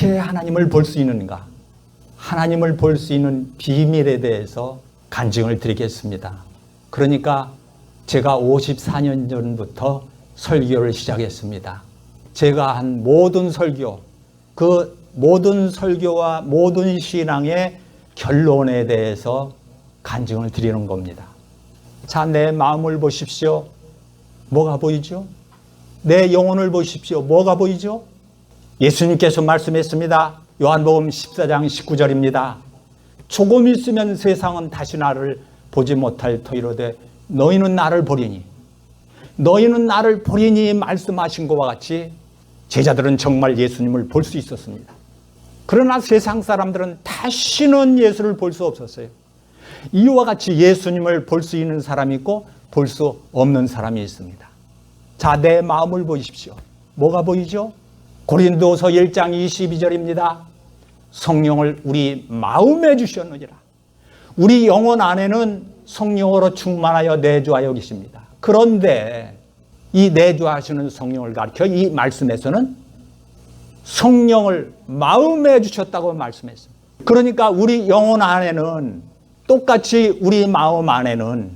어떻게 하나님을 볼 수 있는가? 하나님을 볼 수 있는 비밀에 대해서 간증을 드리겠습니다. 그러니까 제가 54년 전부터 설교를 시작했습니다. 제가 한 모든 설교, 그 모든 설교와 모든 신앙의 결론에 대해서 간증을 드리는 겁니다. 자, 내 마음을 보십시오. 뭐가 보이죠? 내 영혼을 보십시오. 뭐가 보이죠? 예수님께서 말씀했습니다. 요한복음 14장 19절입니다. 조금 있으면 세상은 다시 나를 보지 못할 터이로되 너희는 나를 보리니 말씀하신 것과 같이 제자들은 정말 예수님을 볼 수 있었습니다. 그러나 세상 사람들은 다시는 예수를 볼 수 없었어요. 이와 같이 예수님을 볼 수 있는 사람이 있고 볼 수 없는 사람이 있습니다. 자, 내 마음을 보십시오. 뭐가 보이죠? 고린도서 1장 22절입니다. 성령을 우리 마음에 주셨느니라. 우리 영혼 안에는 성령으로 충만하여 내주하여 계십니다. 그런데 이 내주하시는 성령을 가리켜 이 말씀에서는 성령을 마음에 주셨다고 말씀했습니다. 그러니까 우리 영혼 안에는 똑같이 우리 마음 안에는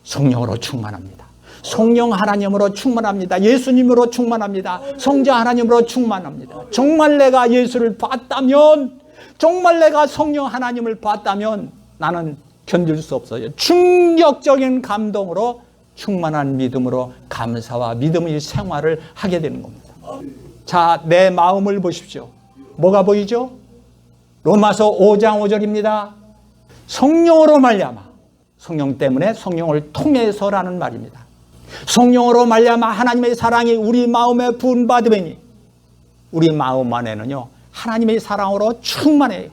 성령으로 충만합니다. 성령 하나님으로 충만합니다. 예수님으로 충만합니다. 성자 하나님으로 충만합니다. 정말 내가 예수를 봤다면, 정말 내가 성령 하나님을 봤다면 나는 견딜 수 없어요. 충격적인 감동으로 충만한 믿음으로 감사와 믿음의 생활을 하게 되는 겁니다. 자, 내 마음을 보십시오. 뭐가 보이죠? 로마서 5장 5절입니다. 성령으로 말미암아, 성령 때문에 성령을 통해서라는 말입니다. 성령으로 말미암아 하나님의 사랑이 우리 마음에 부은받으니 우리 마음 안에는요 하나님의 사랑으로 충만해요.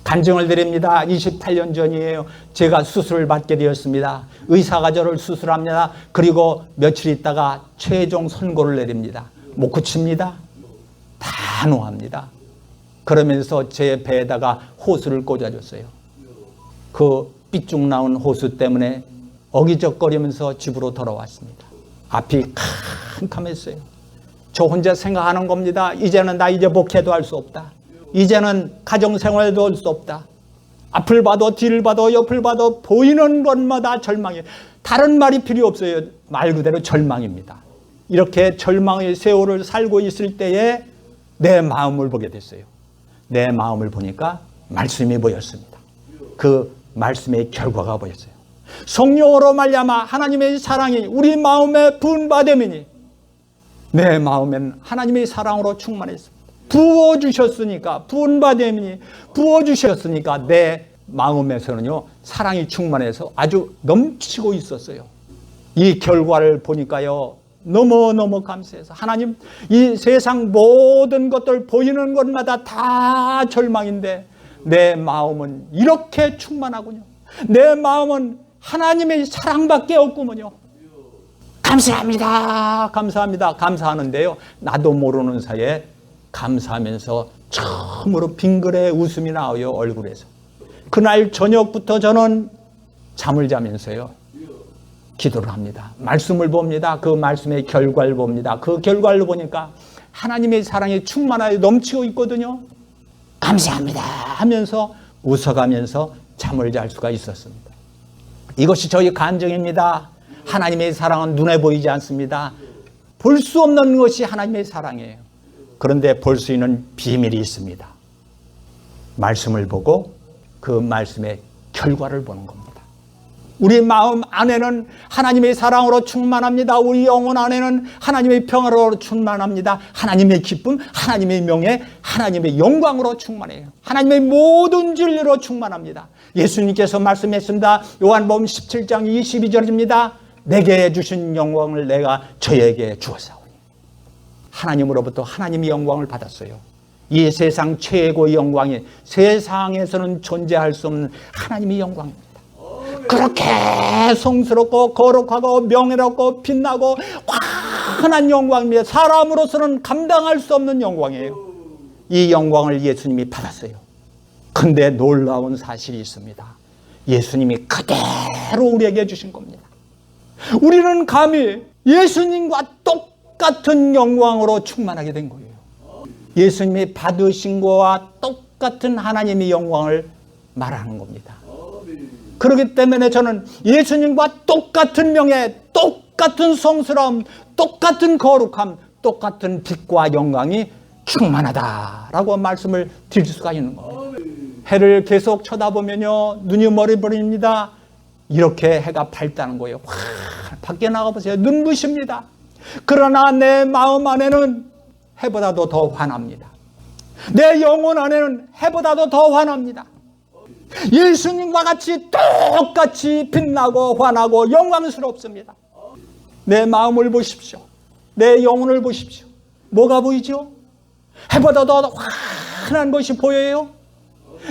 간증을 드립니다. 28년 전이에요. 제가 수술을 받게 되었습니다. 의사가 저를 수술합니다. 그리고 며칠 있다가 최종 선고를 내립니다. 못 고칩니다. 단호합니다. 그러면서 제 배에다가 호수를 꽂아줬어요. 그 삐쭉 나온 호수 때문에 어기적거리면서 집으로 돌아왔습니다. 앞이 캄캄했어요. 저 혼자 생각하는 겁니다. 이제는 나 이제 목회도 할 수 없다. 이제는 가정생활도 할 수 없다. 앞을 봐도 뒤를 봐도 옆을 봐도 보이는 것마다 절망이에요. 다른 말이 필요 없어요. 말 그대로 절망입니다. 이렇게 절망의 세월을 살고 있을 때에 내 마음을 보게 됐어요. 내 마음을 보니까 말씀이 보였습니다. 그 말씀의 결과가 보였어요. 성령으로 말미암아 하나님의 사랑이 우리 마음에 부은받음이니 내 마음엔 하나님의 사랑으로 충만했습니다. 부어주셨으니까 부은받음이니 부어주셨으니까 내 마음에서는요 사랑이 충만해서 아주 넘치고 있었어요. 이 결과를 보니까요 너무너무 감사해서 하나님, 이 세상 모든 것들 보이는 것마다 다 절망인데 내 마음은 이렇게 충만하군요. 내 마음은 하나님의 사랑밖에 없구먼요. 감사합니다. 감사합니다. 감사하는데요 나도 모르는 사이에 감사하면서 처음으로 빙그레 웃음이 나와요. 얼굴에서. 그날 저녁부터 저는 잠을 자면서요 기도를 합니다. 말씀을 봅니다. 그 말씀의 결과를 봅니다. 그 결과를 보니까 하나님의 사랑이 충만하여 넘치고 있거든요. 감사합니다 하면서 웃어가면서 잠을 잘 수가 있었습니다. 이것이 저희 간증입니다. 하나님의 사랑은 눈에 보이지 않습니다. 볼 수 없는 것이 하나님의 사랑이에요. 그런데 볼 수 있는 비밀이 있습니다. 말씀을 보고 그 말씀의 결과를 보는 겁니다. 우리 마음 안에는 하나님의 사랑으로 충만합니다. 우리 영혼 안에는 하나님의 평화로 충만합니다. 하나님의 기쁨, 하나님의 명예, 하나님의 영광으로 충만해요. 하나님의 모든 진리로 충만합니다. 예수님께서 말씀했습니다. 요한복음 17장 22절입니다. 내게 주신 영광을 내가 저에게 주었사오니. 하나님으로부터 하나님의 영광을 받았어요. 이 세상 최고의 영광이 세상에서는 존재할 수 없는 하나님의 영광입니다. 그렇게 성스럽고 거룩하고 명예롭고 빛나고 환한 영광입니다. 사람으로서는 감당할 수 없는 영광이에요. 이 영광을 예수님이 받았어요. 근데 놀라운 사실이 있습니다. 예수님이 그대로 우리에게 주신 겁니다. 우리는 감히 예수님과 똑같은 영광으로 충만하게 된 거예요. 예수님이 받으신 거와 똑같은 하나님의 영광을 말하는 겁니다. 그렇기 때문에 저는 예수님과 똑같은 명예, 똑같은 성스러움, 똑같은 거룩함, 똑같은 빛과 영광이 충만하다라고 말씀을 드릴 수가 있는 겁니다. 해를 계속 쳐다보면요, 눈이 머리버립니다. 이렇게 해가 밝다는 거예요. 밖에 나가보세요. 눈부십니다. 그러나 내 마음 안에는 해보다도 더 환합니다. 내 영혼 안에는 해보다도 더 환합니다. 예수님과 같이 똑같이 빛나고 환하고 영광스럽습니다. 내 마음을 보십시오. 내 영혼을 보십시오. 뭐가 보이죠? 해보다 더 환한 것이 보여요.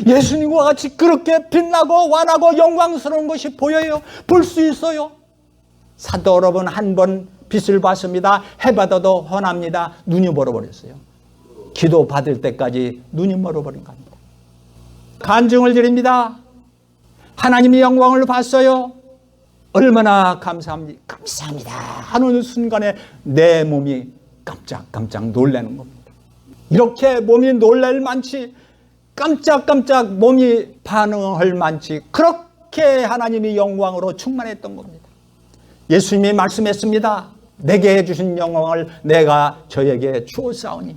예수님과 같이 그렇게 빛나고 환하고 영광스러운 것이 보여요. 볼 수 있어요. 사도 여러분, 한 번 빛을 봤습니다. 해보다도 환합니다. 눈이 멀어버렸어요. 기도 받을 때까지 눈이 멀어버린 겁니다. 간증을 드립니다. 하나님의 영광을 봤어요. 얼마나 감사합니다. 감사합니다 하는 순간에 내 몸이 깜짝깜짝 놀라는 겁니다. 이렇게 몸이 놀랄 만치, 깜짝깜짝 몸이 반응할 만치, 그렇게 하나님의 영광으로 충만했던 겁니다. 예수님이 말씀했습니다. 내게 해주신 영광을 내가 저에게 주었사오니.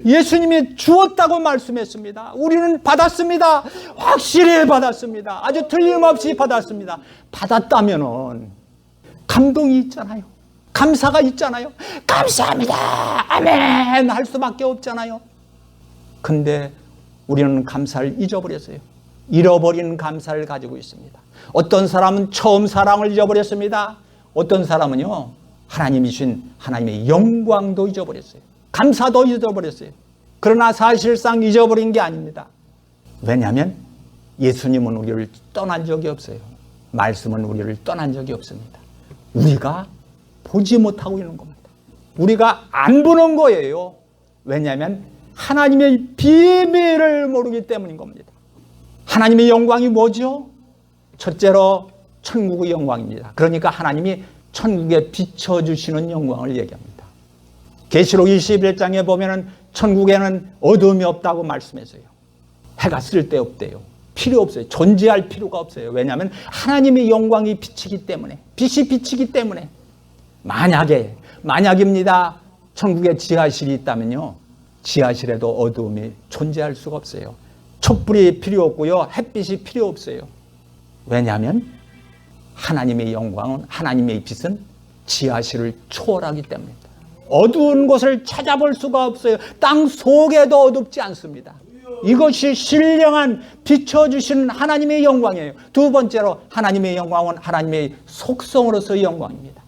예수님이 주었다고 말씀했습니다. 우리는 받았습니다. 확실히 받았습니다. 아주 틀림없이 받았습니다. 받았다면은 감동이 있잖아요. 감사가 있잖아요. 감사합니다. 아멘 할 수밖에 없잖아요. 근데 우리는 감사를 잊어버렸어요. 잃어버린 감사를 가지고 있습니다. 어떤 사람은 처음 사랑을 잊어버렸습니다. 어떤 사람은요, 하나님이 주신 하나님의 영광도 잊어버렸어요. 감사도 잊어버렸어요. 그러나 사실상 잊어버린 게 아닙니다. 왜냐하면 예수님은 우리를 떠난 적이 없어요. 말씀은 우리를 떠난 적이 없습니다. 우리가 보지 못하고 있는 겁니다. 우리가 안 보는 거예요. 왜냐하면 하나님의 비밀을 모르기 때문인 겁니다. 하나님의 영광이 뭐죠? 첫째로 천국의 영광입니다. 그러니까 하나님이 천국에 비춰주시는 영광을 얘기합니다. 계시록 21장에 보면은 천국에는 어둠이 없다고 말씀했어요. 해가 쓸데없대요. 필요 없어요. 존재할 필요가 없어요. 왜냐하면 하나님의 영광이 비치기 때문에, 빛이 비치기 때문에. 만약입니다. 천국에 지하실이 있다면요, 지하실에도 어두움이 존재할 수가 없어요. 촛불이 필요 없고요, 햇빛이 필요 없어요. 왜냐하면 하나님의 영광은, 하나님의 빛은 지하실을 초월하기 때문입니다. 어두운 곳을 찾아볼 수가 없어요. 땅 속에도 어둡지 않습니다. 이것이 신령한 비춰주시는 하나님의 영광이에요. 두 번째로 하나님의 영광은 하나님의 속성으로서의 영광입니다.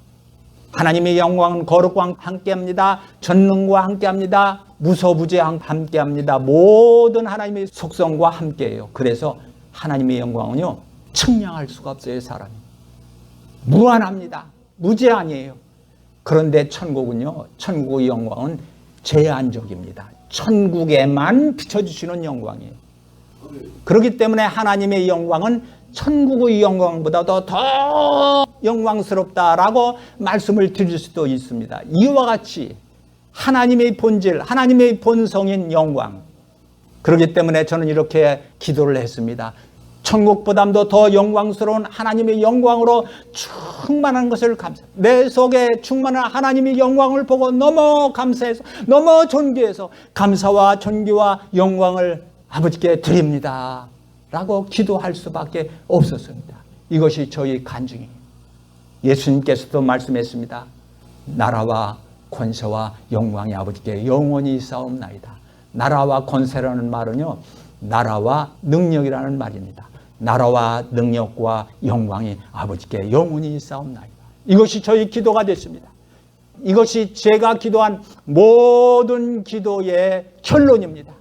하나님의 영광은 거룩과 함께합니다. 전능과 함께합니다. 무소부재와 함께합니다. 모든 하나님의 속성과 함께해요. 그래서 하나님의 영광은요, 측량할 수가 없어요. 사람이 무한합니다. 무제한이에요. 그런데 천국은요, 천국의 영광은 제한적입니다. 천국에만 비춰주시는 영광이에요. 그렇기 때문에 하나님의 영광은 천국의 영광보다도 더 영광스럽다라고 말씀을 드릴 수도 있습니다. 이와 같이 하나님의 본질, 하나님의 본성인 영광. 그렇기 때문에 저는 이렇게 기도를 했습니다. 천국보다도 더 영광스러운 하나님의 영광으로 충만한 것을 감사합니다. 내 속에 충만한 하나님의 영광을 보고 너무 감사해서, 너무 존귀해서 감사와 존귀와 영광을 아버지께 드립니다 라고 기도할 수밖에 없었습니다. 이것이 저희 간증이에요. 예수님께서도 말씀했습니다. 나라와 권세와 영광이 아버지께 영원히 있사옵나이다. 나라와 권세라는 말은요, 나라와 능력이라는 말입니다. 나라와 능력과 영광이 아버지께 영원히 있사옵나이다. 이것이 저희 기도가 됐습니다. 이것이 제가 기도한 모든 기도의 결론입니다.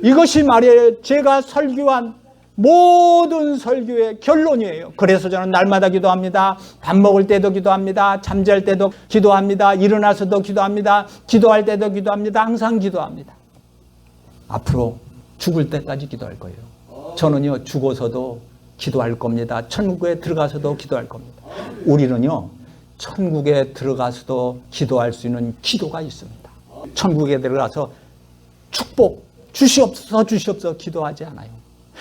이것이 말이에요. 제가 설교한 모든 설교의 결론이에요. 그래서 저는 날마다 기도합니다. 밥 먹을 때도 기도합니다. 잠잘 때도 기도합니다. 일어나서도 기도합니다. 기도할 때도 기도합니다. 항상 기도합니다. 앞으로 죽을 때까지 기도할 거예요. 저는요, 죽어서도 기도할 겁니다. 천국에 들어가서도 기도할 겁니다. 우리는요, 천국에 들어가서도 기도할 수 있는 기도가 있습니다. 천국에 들어가서 축복 주시옵소서 주시옵소서 기도하지 않아요.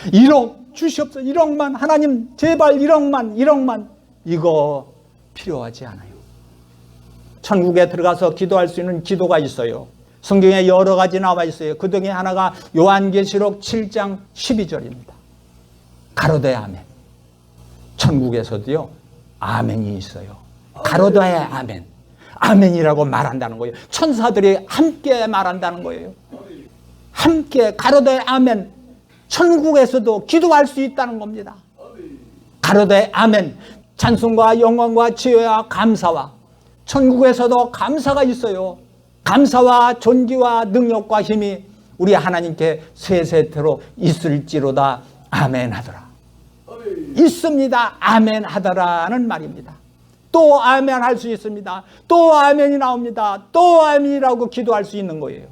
1억 주시옵소서, 1억만, 하나님 제발 1억만 이거 필요하지 않아요. 천국에 들어가서 기도할 수 있는 기도가 있어요. 성경에 여러 가지 나와 있어요. 그 중에 하나가 요한계시록 7장 12절입니다. 가로되 아멘. 천국에서도요 아멘이 있어요. 가로되 아멘. 아멘이라고 말한다는 거예요. 천사들이 함께 말한다는 거예요. 함께 가로되 아멘. 천국에서도 기도할 수 있다는 겁니다. 가로되 아멘. 찬송과 영광과 지혜와 감사와, 천국에서도 감사가 있어요. 감사와 존귀와 능력과 힘이 우리 하나님께 세세토록 있을지로다 아멘 하더라. 있습니다. 아멘 하더라는 말입니다. 또 아멘 할 수 있습니다. 또 아멘이 나옵니다. 또 아멘이라고 기도할 수 있는 거예요.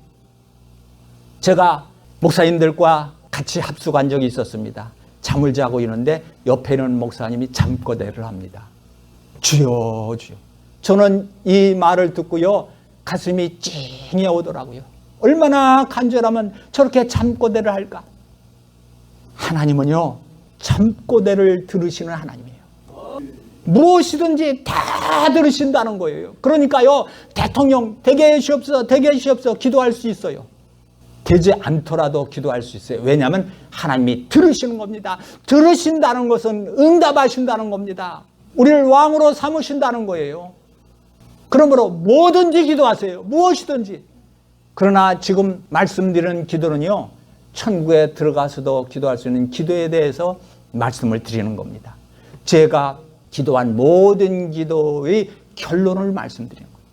제가 목사님들과 같이 합숙한 적이 있었습니다. 잠을 자고 있는데 옆에 있는 목사님이 잠꼬대를 합니다. 주여 주여. 저는 이 말을 듣고요 가슴이 찡해 오더라고요. 얼마나 간절하면 저렇게 잠꼬대를 할까. 하나님은요 잠꼬대를 들으시는 하나님이에요. 무엇이든지 다 들으신다는 거예요. 그러니까요 대통령 되게 하시옵소서 되게 하시옵소서 기도할 수 있어요. 되지 않더라도 기도할 수 있어요. 왜냐하면 하나님이 들으시는 겁니다. 들으신다는 것은 응답하신다는 겁니다. 우리를 왕으로 삼으신다는 거예요. 그러므로 뭐든지 기도하세요. 무엇이든지. 그러나 지금 말씀드리는 기도는요 천국에 들어가서도 기도할 수 있는 기도에 대해서 말씀을 드리는 겁니다. 제가 기도한 모든 기도의 결론을 말씀드리는 거예요.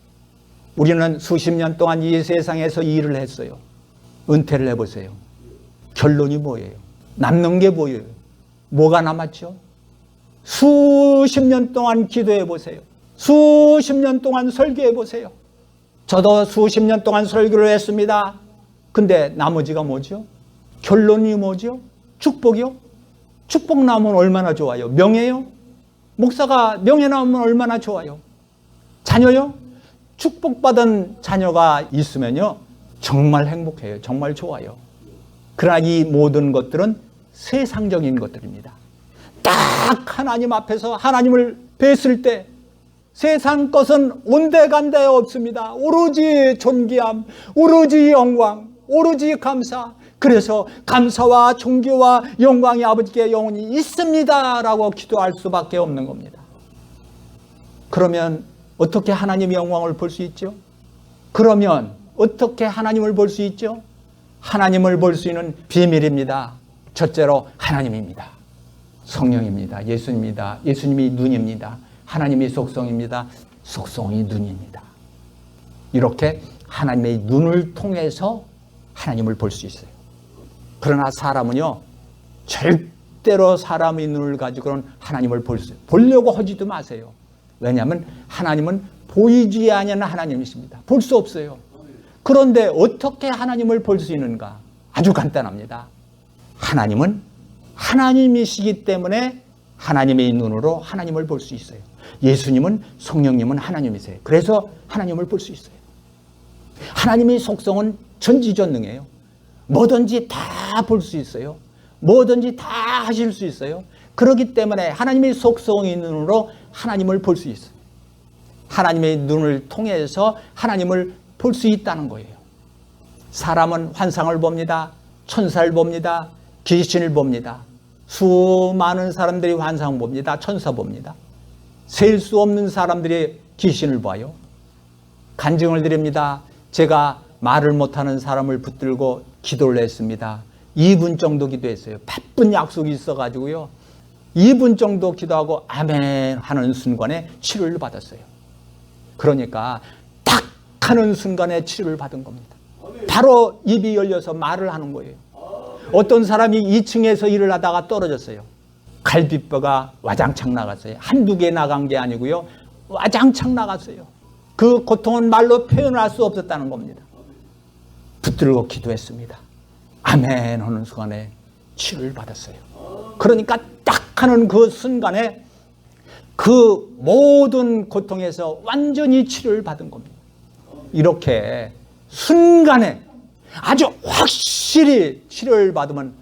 우리는 수십 년 동안 이 세상에서 일을 했어요. 은퇴를 해보세요. 결론이 뭐예요? 남는 게 뭐예요? 뭐가 남았죠? 수십 년 동안 기도해 보세요. 수십 년 동안 설교해 보세요. 저도 수십 년 동안 설교를 했습니다. 근데 나머지가 뭐죠? 결론이 뭐죠? 축복이요? 축복 나오면 얼마나 좋아요? 명예요? 목사가 명예 나오면 얼마나 좋아요? 자녀요? 축복받은 자녀가 있으면요 정말 행복해요. 정말 좋아요. 그러나 이 모든 것들은 세상적인 것들입니다. 딱 하나님 앞에서 하나님을 뵀을 때 세상 것은 온데간데 없습니다. 오로지 존귀함, 오로지 영광, 오로지 감사. 그래서 감사와 존귀와 영광이 아버지께 영원히 있습니다 라고 기도할 수밖에 없는 겁니다. 그러면 어떻게 하나님의 영광을 볼 수 있죠? 그러면 어떻게 하나님을 볼 수 있죠? 하나님을 볼 수 있는 비밀입니다. 첫째로 하나님입니다. 성령입니다. 예수님입니다. 예수님이 눈입니다. 하나님이 속성입니다. 속성이 눈입니다. 이렇게 하나님의 눈을 통해서 하나님을 볼 수 있어요. 그러나 사람은요 절대로 사람의 눈을 가지고는 하나님을 보려고 하지도 마세요. 왜냐하면 하나님은 보이지 않는 하나님이십니다. 볼 수 없어요. 그런데 어떻게 하나님을 볼 수 있는가? 아주 간단합니다. 하나님은 하나님이시기 때문에 하나님의 눈으로 하나님을 볼 수 있어요. 예수님은 성령님은 하나님이세요. 그래서 하나님을 볼 수 있어요. 하나님의 속성은 전지전능해요. 뭐든지 다 볼 수 있어요. 뭐든지 다 하실 수 있어요. 그렇기 때문에 하나님의 속성의 눈으로 하나님을 볼 수 있어요. 하나님의 눈을 통해서 하나님을 볼 수 있다는 거예요. 사람은 환상을 봅니다. 천사를 봅니다. 귀신을 봅니다. 수많은 사람들이 환상 봅니다. 천사 봅니다. 셀 수 없는 사람들이 귀신을 봐요. 간증을 드립니다. 제가 말을 못하는 사람을 붙들고 기도를 했습니다. 2분 정도 기도했어요. 바쁜 약속이 있어가지고요. 2분 정도 기도하고 아멘 하는 순간에 치료를 받았어요. 그러니까 딱 하는 순간에 치료를 받은 겁니다. 바로 입이 열려서 말을 하는 거예요. 어떤 사람이 2층에서 일을 하다가 떨어졌어요. 갈비뼈가 와장창 나갔어요. 한두 개 나간 게 아니고요. 와장창 나갔어요. 그 고통은 말로 표현할 수 없었다는 겁니다. 붙들고 기도했습니다. 아멘 하는 순간에 치료를 받았어요. 그러니까 딱 하는 그 순간에 그 모든 고통에서 완전히 치료를 받은 겁니다. 이렇게 순간에 아주 확실히 치료를 받으면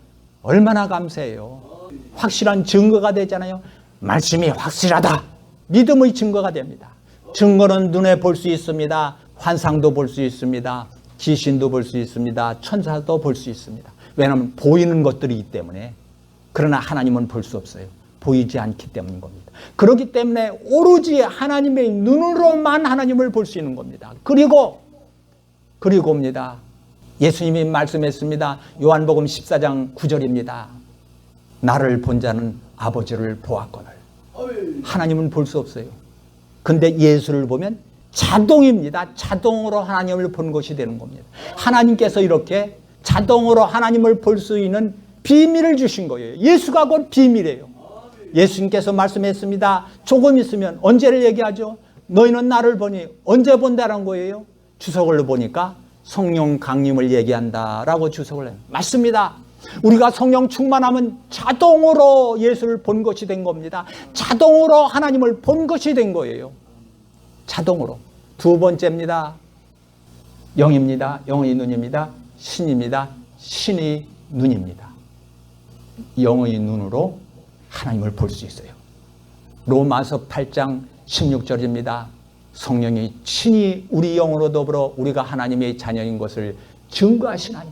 얼마나 감사해요. 확실한 증거가 되잖아요. 말씀이 확실하다. 믿음의 증거가 됩니다. 증거는 눈에 볼 수 있습니다. 환상도 볼 수 있습니다. 귀신도 볼 수 있습니다. 천사도 볼 수 있습니다. 왜냐하면 보이는 것들이기 때문에. 그러나 하나님은 볼 수 없어요. 보이지 않기 때문인 겁니다. 그렇기 때문에 오로지 하나님의 눈으로만 하나님을 볼 수 있는 겁니다. 그리고입니다. 예수님이 말씀했습니다. 요한복음 14장 9절입니다. 나를 본 자는 아버지를 보았거늘. 하나님은 볼 수 없어요. 근데 예수를 보면 자동입니다. 자동으로 하나님을 본 것이 되는 겁니다. 하나님께서 이렇게 자동으로 하나님을 볼 수 있는 비밀을 주신 거예요. 예수가 곧 비밀이에요. 예수님께서 말씀했습니다. 조금 있으면 언제를 얘기하죠? 너희는 나를 보니 언제 본다는 거예요? 주석을 보니까 성령 강림을 얘기한다라고 주석을 해요. 맞습니다. 우리가 성령 충만하면 자동으로 예수를 본 것이 된 겁니다. 자동으로 하나님을 본 것이 된 거예요. 자동으로. 두 번째입니다. 영입니다. 영의 눈입니다. 신입니다. 신의 눈입니다. 영의 눈으로 하나님을 볼 수 있어요. 로마서 8장 16절입니다. 성령이 친히 우리 영으로 더불어 우리가 하나님의 자녀인 것을 증거하시나니.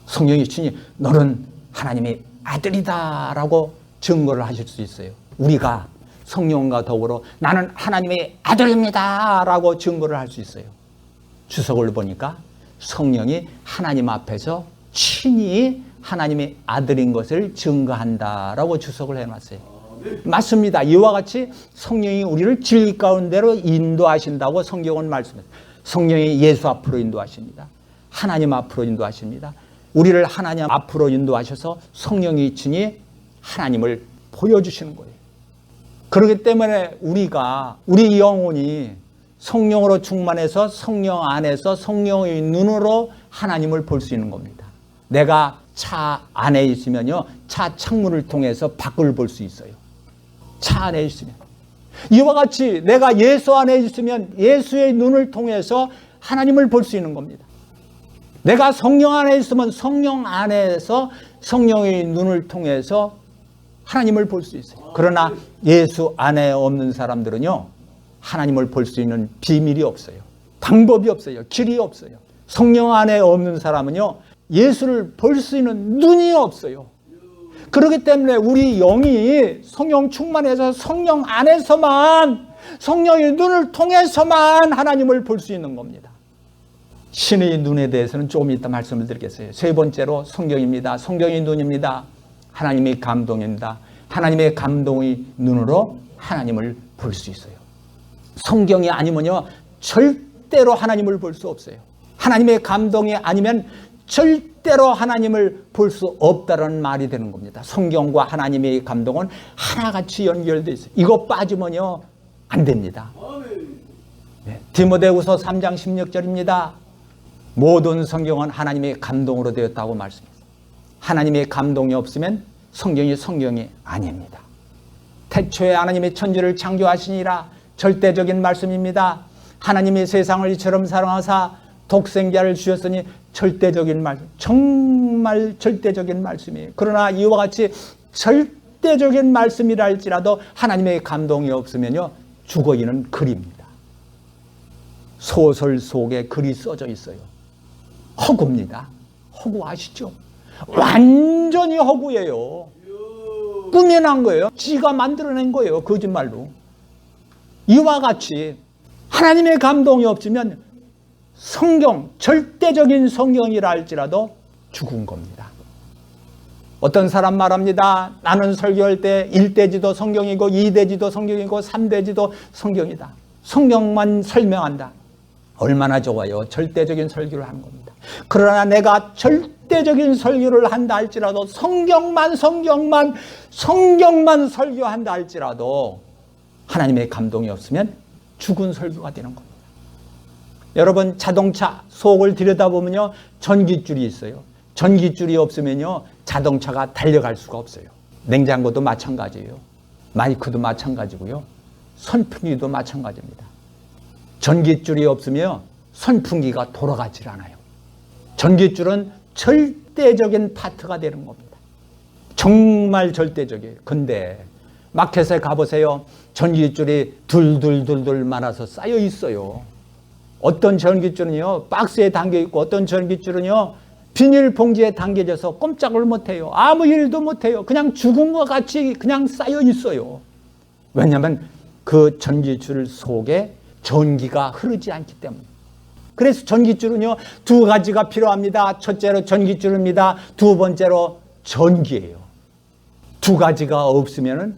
성령이 친히 너는 하나님의 아들이다 라고 증거를 하실 수 있어요. 우리가 성령과 더불어 나는 하나님의 아들입니다 라고 증거를 할 수 있어요. 주석을 보니까 성령이 하나님 앞에서 친히 하나님의 아들인 것을 증거한다라고 주석을 해놨어요. 맞습니다. 이와 같이 성령이 우리를 진리 가운데로 인도하신다고 성경은 말씀합니다. 성령이 예수 앞으로 인도하십니다. 하나님 앞으로 인도하십니다. 우리를 하나님 앞으로 인도하셔서 성령이 친히 하나님을 보여주시는 거예요. 그렇기 때문에 우리 영혼이 성령으로 충만해서 성령 안에서 성령의 눈으로 하나님을 볼 수 있는 겁니다. 내가 차 안에 있으면요, 차 창문을 통해서 밖을 볼 수 있어요. 차 안에 있으면. 이와 같이 내가 예수 안에 있으면 예수의 눈을 통해서 하나님을 볼 수 있는 겁니다. 내가 성령 안에 있으면 성령 안에서 성령의 눈을 통해서 하나님을 볼 수 있어요. 그러나 예수 안에 없는 사람들은요, 하나님을 볼 수 있는 비밀이 없어요. 방법이 없어요. 길이 없어요. 성령 안에 없는 사람은요, 예수를 볼 수 있는 눈이 없어요. 그렇기 때문에 우리 영이 성령 충만해서 성령 안에서만, 성령의 눈을 통해서만 하나님을 볼 수 있는 겁니다. 신의 눈에 대해서는 조금 이따 말씀을 드리겠어요. 세 번째로 성경입니다. 성경의 눈입니다. 하나님의 감동입니다. 하나님의 감동의 눈으로 하나님을 볼 수 있어요. 성경이 아니면요, 절대로 하나님을 볼 수 없어요. 하나님의 감동이 아니면 절대로 하나님을 볼 수 없다는 말이 되는 겁니다. 성경과 하나님의 감동은 하나같이 연결되어 있어요. 이거 빠지면요, 안 됩니다. 네, 디모데후서 3장 16절입니다. 모든 성경은 하나님의 감동으로 되었다고 말씀했습니다. 하나님의 감동이 없으면 성경이 아닙니다. 태초에 하나님의 천지를 창조하시니라. 절대적인 말씀입니다. 하나님이 세상을 이처럼 사랑하사 독생자를 주셨으니 절대적인 말씀, 정말 절대적인 말씀이에요. 그러나 이와 같이 절대적인 말씀이라 할지라도 하나님의 감동이 없으면요, 죽어있는 글입니다. 소설 속에 글이 써져 있어요. 허구입니다. 허구 아시죠? 완전히 허구예요. 꾸며난 거예요. 지가 만들어낸 거예요. 거짓말로. 이와 같이 하나님의 감동이 없으면 성경, 절대적인 성경이라 할지라도 죽은 겁니다. 어떤 사람 말합니다. 나는 설교할 때 1대지도 성경이고 2대지도 성경이고 3대지도 성경이다. 성경만 설명한다. 얼마나 좋아요. 절대적인 설교를 하는 겁니다. 그러나 내가 절대적인 설교를 한다 할지라도 성경만 설교한다 할지라도 하나님의 감동이 없으면 죽은 설교가 되는 겁니다. 여러분, 자동차 속을 들여다보면요, 전기줄이 있어요. 전기줄이 없으면요, 자동차가 달려갈 수가 없어요. 냉장고도 마찬가지예요. 마이크도 마찬가지고요. 선풍기도 마찬가지입니다. 전기줄이 없으면 선풍기가 돌아가질 않아요. 전깃줄은 절대적인 파트가 되는 겁니다. 정말 절대적이에요. 근데 마켓에 가보세요. 전깃줄이 둘둘둘둘 말아서 쌓여 있어요. 어떤 전깃줄은요 박스에 담겨 있고, 어떤 전깃줄은요 비닐봉지에 담겨져서 꼼짝을 못해요. 아무 일도 못해요. 그냥 죽은 것 같이 그냥 쌓여 있어요. 왜냐하면 그 전깃줄 속에 전기가 흐르지 않기 때문에. 그래서 전깃줄은요 두 가지가 필요합니다. 첫째로 전깃줄입니다. 두 번째로 전기예요. 두 가지가 없으면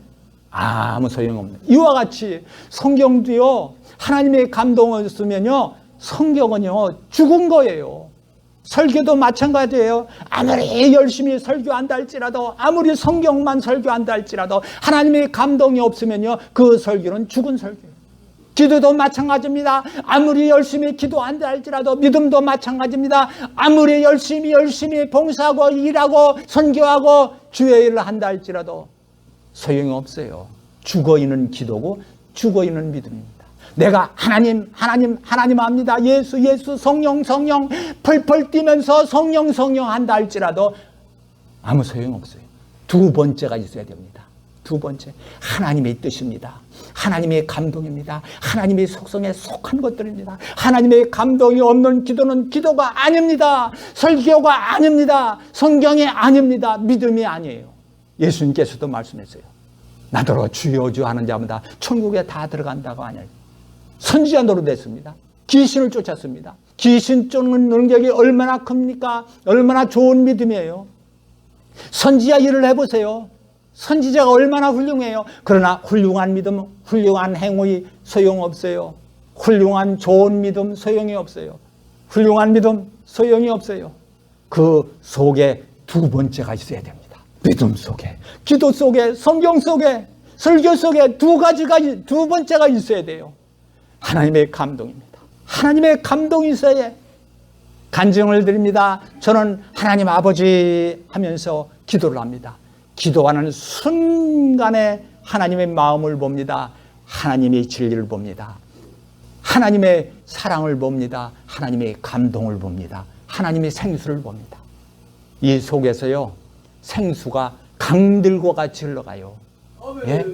아무 소용없는. 이와 같이 성경도요 하나님의 감동을 쓰면요 성경은요 죽은 거예요. 설교도 마찬가지예요. 아무리 열심히 설교한다 할지라도, 아무리 성경만 설교한다 할지라도 하나님의 감동이 없으면요 그 설교는 죽은 설교예요. 기도도 마찬가지입니다. 아무리 열심히 기도한다 할지라도, 믿음도 마찬가지입니다. 아무리 열심히 봉사하고 일하고 선교하고 주의 일을 한다 할지라도 소용이 없어요. 죽어있는 기도고 죽어있는 믿음입니다. 내가 하나님 합니다. 예수 성령 펄펄 뛰면서 성령 한다 할지라도 아무 소용 없어요. 두 번째가 있어야 됩니다. 두 번째, 하나님의 뜻입니다. 하나님의 감동입니다. 하나님의 속성에 속한 것들입니다. 하나님의 감동이 없는 기도는 기도가 아닙니다. 설교가 아닙니다. 성경이 아닙니다. 믿음이 아니에요. 예수님께서도 말씀했어요. 나더러 주여 주여 하는 자마다 천국에 다 들어간다고 하냐. 선지자 노릇했습니다. 귀신을 쫓았습니다. 귀신 쫓는 능력이 얼마나 큽니까? 얼마나 좋은 믿음이에요. 선지자 일을 해보세요. 선지자가 얼마나 훌륭해요. 그러나 훌륭한 믿음, 훌륭한 행위 소용없어요. 훌륭한 좋은 믿음 소용이 없어요. 훌륭한 믿음 소용이 없어요. 그 속에 두 번째가 있어야 됩니다. 믿음 속에, 기도 속에, 성경 속에, 설교 속에 두 번째가 있어야 돼요. 하나님의 감동입니다. 하나님의 감동이 있어야 간증을 드립니다. 저는 하나님 아버지 하면서 기도를 합니다. 기도하는 순간에 하나님의 마음을 봅니다. 하나님의 진리를 봅니다. 하나님의 사랑을 봅니다. 하나님의 감동을 봅니다. 하나님의 생수를 봅니다. 이 속에서요 생수가 강들과 같이 흘러가요. 예?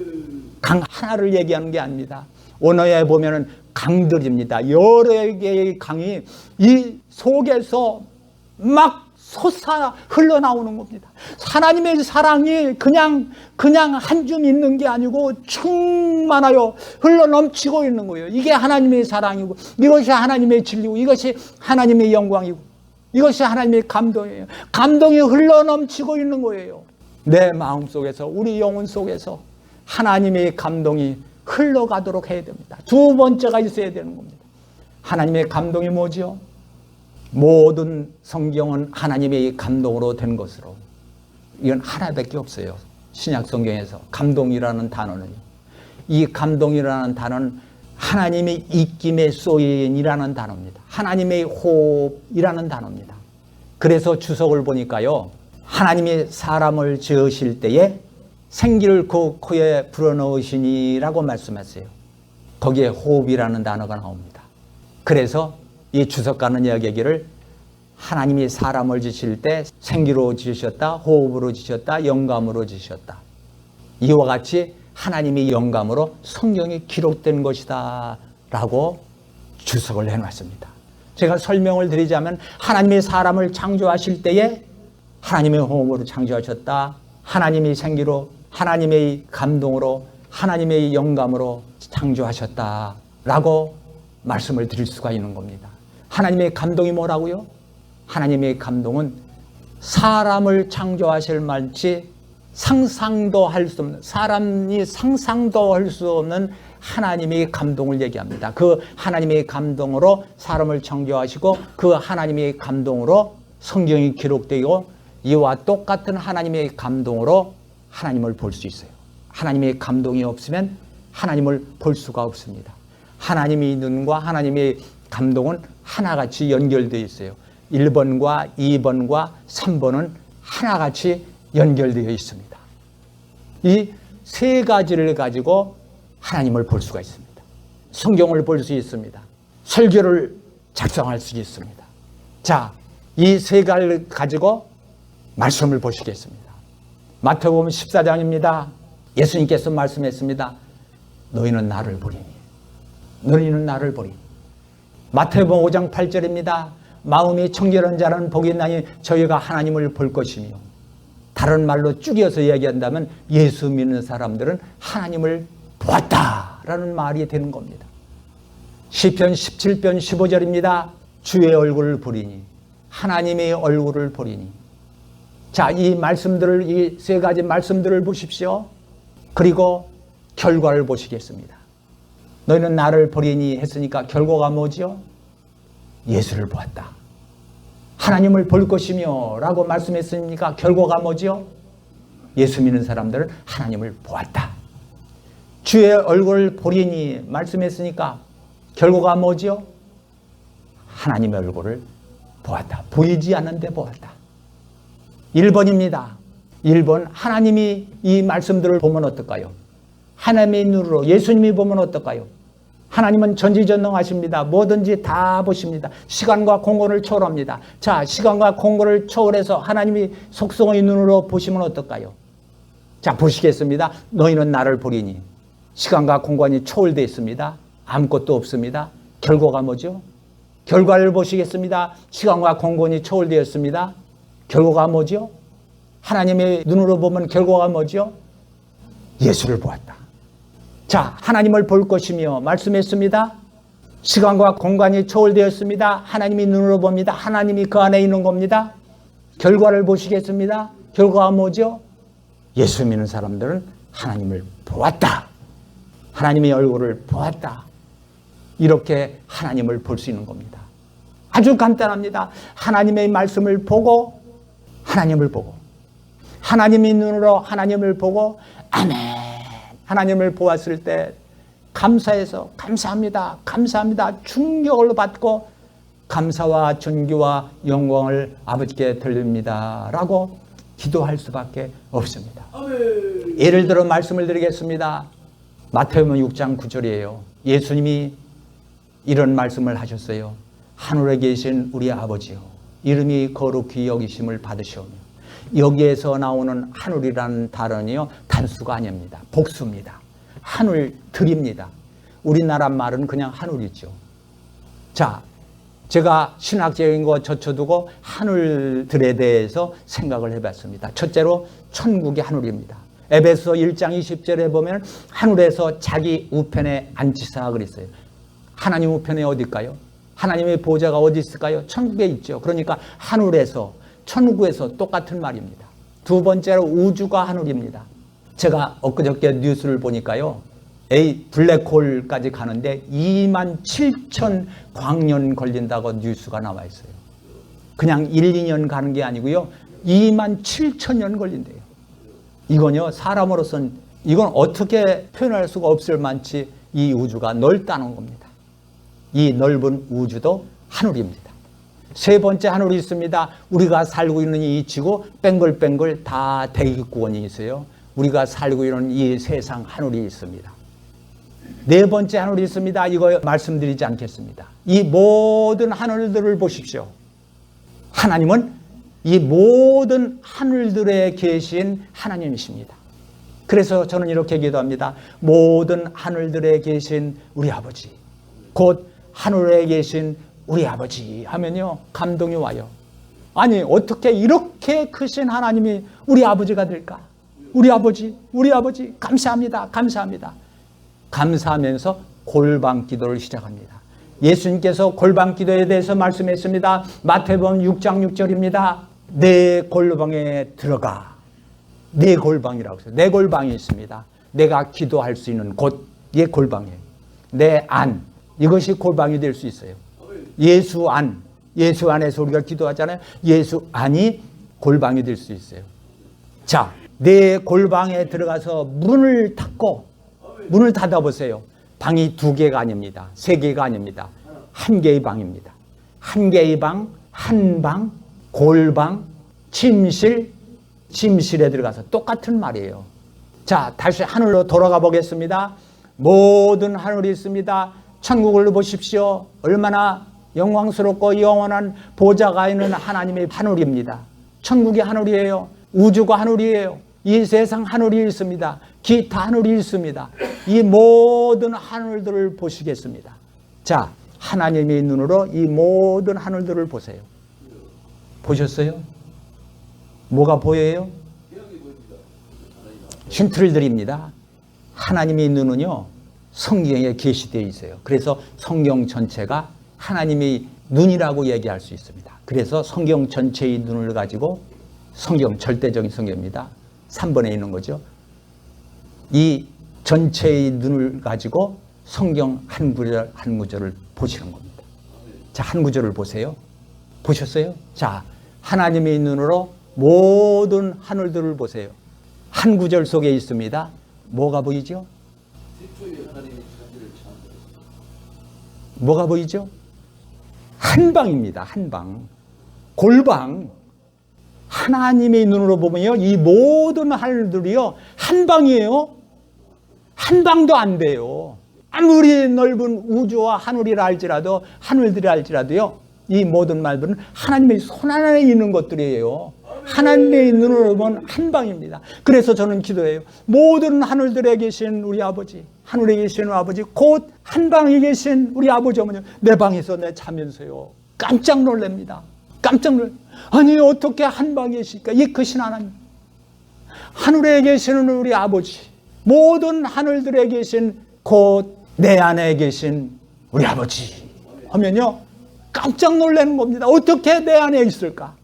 강 하나를 얘기하는 게 아닙니다. 원어에 보면은 강들입니다. 여러 개의 강이 이 속에서 막 솟아 흘러나오는 겁니다. 하나님의 사랑이 그냥 한 줌 있는 게 아니고 충만하여 흘러넘치고 있는 거예요. 이게 하나님의 사랑이고, 이것이 하나님의 진리고, 이것이 하나님의 영광이고, 이것이 하나님의 감동이에요. 감동이 흘러넘치고 있는 거예요. 내 마음 속에서, 우리 영혼 속에서 하나님의 감동이 흘러가도록 해야 됩니다. 두 번째가 있어야 되는 겁니다. 하나님의 감동이 뭐지요? 모든 성경은 하나님의 감동으로 된 것으로, 이건 하나밖에 없어요. 신약 성경에서 감동이라는 단어는, 이 감동이라는 단어는 하나님의 입김에 쏘인이라는 단어입니다. 하나님의 호흡이라는 단어입니다. 그래서 주석을 보니까요 하나님이 사람을 지으실 때에 생기를 그 코에 불어넣으시니라고 말씀하세요. 거기에 호흡이라는 단어가 나옵니다. 그래서 이 주석가는 이야기하기를 하나님이 사람을 지으실 때 생기로 지으셨다, 호흡으로 지으셨다, 영감으로 지으셨다. 이와 같이 하나님의 영감으로 성경이 기록된 것이다 라고 주석을 해놨습니다. 제가 설명을 드리자면 하나님이 사람을 창조하실 때에 하나님의 호흡으로 창조하셨다, 하나님의 생기로, 하나님의 감동으로, 하나님의 영감으로 창조하셨다 라고 말씀을 드릴 수가 있는 겁니다. 하나님의 감동이 뭐라고요? 하나님의 감동은 사람을 창조하실 만치 상상도 할 수 없는, 사람이 상상도 할 수 없는 하나님의 감동을 얘기합니다. 그 하나님의 감동으로 사람을 창조하시고 그 하나님의 감동으로 성경이 기록되고 이와 똑같은 하나님의 감동으로 하나님을 볼 수 있어요. 하나님의 감동이 없으면 하나님을 볼 수가 없습니다. 하나님의 눈과 하나님의 감동은 하나같이 연결되어 있어요. 1번과 2번과 3번은 하나같이 연결되어 있습니다. 이 세 가지를 가지고 하나님을 볼 수가 있습니다. 성경을 볼 수 있습니다. 설교를 작성할 수 있습니다. 자, 이 세 가지를 가지고 말씀을 보시겠습니다. 마태복음 14장입니다. 예수님께서 말씀했습니다. 너희는 나를 보리니. 너희는 나를 보리니. 마태복음 5장 8절입니다. 마음이 청결한 자는 복이 있나니 저희가 하나님을 볼 것이며, 다른 말로 줄여서 이야기한다면 예수 믿는 사람들은 하나님을 보았다라는 말이 되는 겁니다. 시편 17편 15절입니다. 주의 얼굴을 보리니, 하나님의 얼굴을 보리니. 자, 이 말씀들을, 이 세 가지 말씀들을 보십시오. 그리고 결과를 보시겠습니다. 너희는 나를 보리니 했으니까 결과가 뭐지요? 예수를 보았다. 하나님을 볼 것이며 라고 말씀했으니까 결과가 뭐지요? 예수 믿는 사람들은 하나님을 보았다. 주의 얼굴을 보리니 말씀했으니까 결과가 뭐지요? 하나님의 얼굴을 보았다. 보이지 않는데 보았다. 1번입니다. 1번, 하나님이 이 말씀들을 보면 어떨까요? 하나님의 눈으로 예수님이 보면 어떨까요? 하나님은 전지전능하십니다. 뭐든지 다 보십니다. 시간과 공간을 초월합니다. 자, 시간과 공간을 초월해서 하나님이 속성의 눈으로 보시면 어떨까요? 자, 보시겠습니다. 너희는 나를 보리니. 시간과 공간이 초월되어 있습니다. 아무것도 없습니다. 결과가 뭐죠? 결과를 보시겠습니다. 시간과 공간이 초월되었습니다. 결과가 뭐죠? 하나님의 눈으로 보면 결과가 뭐죠? 예수를 보았다. 자, 하나님을 볼 것이며 말씀했습니다. 시간과 공간이 초월되었습니다. 하나님이 눈으로 봅니다. 하나님이 그 안에 있는 겁니다. 결과를 보시겠습니다. 결과가 뭐죠? 예수 믿는 사람들은 하나님을 보았다. 하나님의 얼굴을 보았다. 이렇게 하나님을 볼 수 있는 겁니다. 아주 간단합니다. 하나님의 말씀을 보고 하나님을 보고 하나님의 눈으로 하나님을 보고 아멘. 하나님을 보았을 때 감사해서 감사합니다. 감사합니다. 충격을 받고 감사와 존귀와 영광을 아버지께 돌립니다. 라고 기도할 수밖에 없습니다. 아멘. 예를 들어 말씀을 드리겠습니다. 마태복음 6장 9절이에요. 예수님이 이런 말씀을 하셨어요. 하늘에 계신 우리 아버지요, 이름이 거룩히 여기심을 받으시오며. 여기에서 나오는 하늘이라는 단어는요, 단수가 아닙니다. 복수입니다. 하늘들입니다. 우리나라 말은 그냥 하늘이죠. 자, 제가 신학적인 거 젖혀두고 하늘들에 대해서 생각을 해봤습니다. 첫째로 천국이 하늘입니다. 에베소 1장 20절에 보면 하늘에서 자기 우편에 앉히사 그랬어요. 하나님 우편에 어딜까요? 하나님의 보좌가 어디 있을까요? 천국에 있죠. 그러니까 하늘에서, 천국에서 똑같은 말입니다. 두 번째로 우주가 하늘입니다. 제가 엊그저께 뉴스를 보니까요, 블랙홀까지 가는데 27,000 광년 걸린다고 뉴스가 나와 있어요. 그냥 1, 2년 가는 게 아니고요, 27,000년 걸린대요. 이건요, 사람으로서는 이건 어떻게 표현할 수가 없을 만치 이 우주가 넓다는 겁니다. 이 넓은 우주도 하늘입니다. 세 번째 하늘이 있습니다. 우리가 살고 있는 이 지구 뱅글뱅글 다 대기권이 있어요. 우리가 살고 있는 이 세상 하늘이 있습니다. 네 번째 하늘이 있습니다. 이거 말씀드리지 않겠습니다. 이 모든 하늘들을 보십시오. 하나님은 이 모든 하늘들에 계신 하나님이십니다. 그래서 저는 이렇게 기도합니다. 모든 하늘들에 계신 우리 아버지, 곧 하늘에 계신 우리 아버지 하면요, 감동이 와요. 아니, 어떻게 이렇게 크신 하나님이 우리 아버지가 될까? 우리 아버지, 우리 아버지, 감사합니다. 감사합니다. 감사하면서 골방 기도를 시작합니다. 예수님께서 골방 기도에 대해서 말씀했습니다. 마태복음 6장 6절입니다. 내 골방에 들어가. 내 골방이라고 해서 내 골방이 있습니다. 내가 기도할 수 있는 곳의 골방이에요. 내 안, 이것이 골방이 될 수 있어요. 예수 안, 예수 안에서 우리가 기도하잖아요. 예수 안이 골방이 될 수 있어요. 자, 내 골방에 들어가서 문을 닫고, 문을 닫아보세요. 방이 2개가 아닙니다. 3개가 아닙니다. 1개의 방입니다. 1개의 방, 한 방, 골방, 침실, 침실에 들어가서 똑같은 말이에요. 자, 다시 하늘로 돌아가 보겠습니다. 모든 하늘이 있습니다. 천국을 보십시오. 얼마나 영광스럽고 영원한 보좌가 있는 하나님의 하늘입니다. 천국이 하늘이에요. 우주가 하늘이에요. 이 세상 하늘이 있습니다. 기타 하늘이 있습니다. 이 모든 하늘들을 보시겠습니다. 자, 하나님의 눈으로 이 모든 하늘들을 보세요. 보셨어요? 뭐가 보여요? 힌트를 드립니다. 하나님의 눈은요, 성경에 계시되어 있어요. 그래서 성경 전체가 하나님의 눈이라고 얘기할 수 있습니다. 그래서 성경 전체의 눈을 가지고, 성경 절대적인 성경입니다. 3번에 있는 거죠. 이 전체의 눈을 가지고 성경 한 구절 한 구절을 보시는 겁니다. 자, 한 구절을 보세요. 보셨어요? 자, 하나님의 눈으로 모든 하늘들을 보세요. 한 구절 속에 있습니다. 뭐가 보이죠? 뭐가 보이죠? 한 방입니다. 한 방. 골방. 하나님의 눈으로 보면요, 이 모든 하늘들이요, 한 방이에요. 한 방도 안 돼요. 아무리 넓은 우주와 하늘이라 할지라도, 하늘들이라 할지라도요, 이 모든 말들은 하나님의 손 안에 있는 것들이에요. 하나님의 눈으로 보면 한 방입니다. 그래서 저는 기도해요. 모든 하늘들에 계신 우리 아버지, 하늘에 계신 우리 아버지, 곧 한 방에 계신 우리 아버지 어머니, 내 방에서 내 자면서요, 깜짝 놀랍니다. 깜짝 놀라. 아니, 어떻게 한 방에 계실까? 이 크신 하나님, 하늘에 계시는 우리 아버지, 모든 하늘들에 계신 곧 내 안에 계신 우리 아버지 하면요, 깜짝 놀라는 겁니다. 어떻게 내 안에 있을까?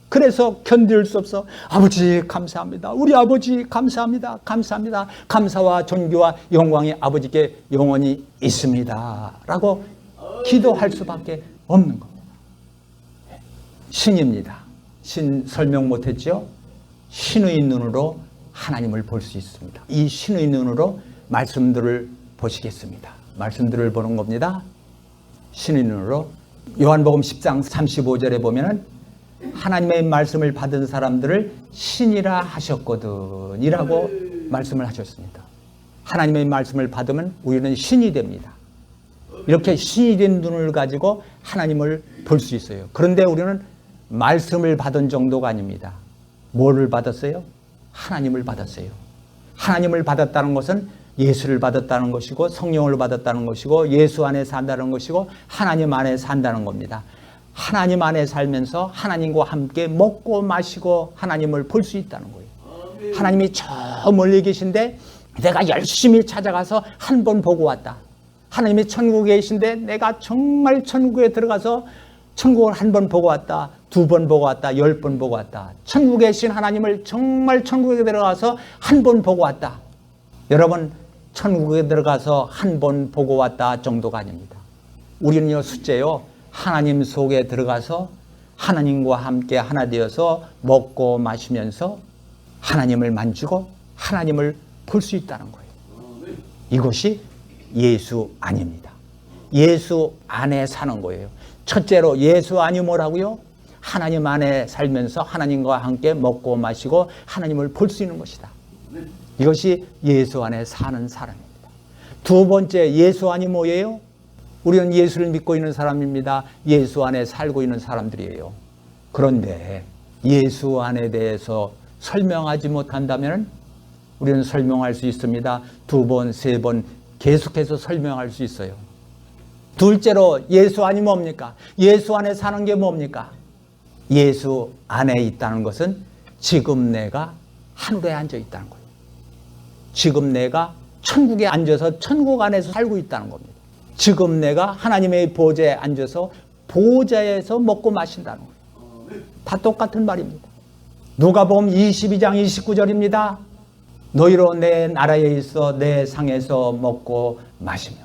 그래서 견딜 수 없어. 아버지 감사합니다. 우리 아버지 감사합니다. 감사합니다. 감사와 존귀와 영광이 아버지께 영원히 있습니다. 라고 기도할 수밖에 없는 겁니다. 신입니다. 신 설명 못했죠? 신의 눈으로 하나님을 볼 수 있습니다. 이 신의 눈으로 말씀들을 보시겠습니다. 말씀들을 보는 겁니다. 신의 눈으로. 요한복음 10장 35절에 보면은 하나님의 말씀을 받은 사람들을 신이라 하셨거든 이라고 말씀을 하셨습니다. 하나님의 말씀을 받으면 우리는 신이 됩니다. 이렇게 신이 된 눈을 가지고 하나님을 볼 수 있어요. 그런데 우리는 말씀을 받은 정도가 아닙니다. 뭐를 받았어요? 하나님을 받았어요. 하나님을 받았다는 것은 예수를 받았다는 것이고, 성령을 받았다는 것이고, 예수 안에 산다는 것이고, 하나님 안에 산다는 겁니다. 하나님 안에 살면서 하나님과 함께 먹고 마시고 하나님을 볼 수 있다는 거예요. 하나님이 저 멀리 계신데 내가 열심히 찾아가서 한 번 보고 왔다. 하나님이 천국에 계신데 내가 정말 천국에 들어가서 천국을 한 번 보고 왔다. 2번 보고 왔다. 10번 보고 왔다. 천국에 계신 하나님을 정말 천국에 들어가서 한 번 보고 왔다. 여러분, 천국에 들어가서 한 번 보고 왔다 정도가 아닙니다. 우리는요, 숫째요, 하나님 속에 들어가서 하나님과 함께 하나 되어서 먹고 마시면서 하나님을 만지고 하나님을 볼 수 있다는 거예요. 이것이 예수 안입니다. 예수 안에 사는 거예요. 첫째로 예수 안이 뭐라고요? 하나님 안에 살면서 하나님과 함께 먹고 마시고 하나님을 볼 수 있는 것이다. 이것이 예수 안에 사는 사람입니다. 두 번째, 예수 안이 뭐예요? 우리는 예수를 믿고 있는 사람입니다. 예수 안에 살고 있는 사람들이에요. 그런데 예수 안에 대해서 설명하지 못한다면 우리는 설명할 수 있습니다. 2번, 3번 계속해서 설명할 수 있어요. 둘째로 예수 안이 뭡니까? 예수 안에 사는 게 뭡니까? 예수 안에 있다는 것은 지금 내가 하늘에 앉아 있다는 거예요. 지금 내가 천국에 앉아서 천국 안에서 살고 있다는 겁니다. 지금 내가 하나님의 보좌에 앉아서 보좌에서 먹고 마신다는 거예요. 다 똑같은 말입니다. 누가복음 22장 29절입니다. 너희로 내 나라에 있어 내 상에서 먹고 마시며.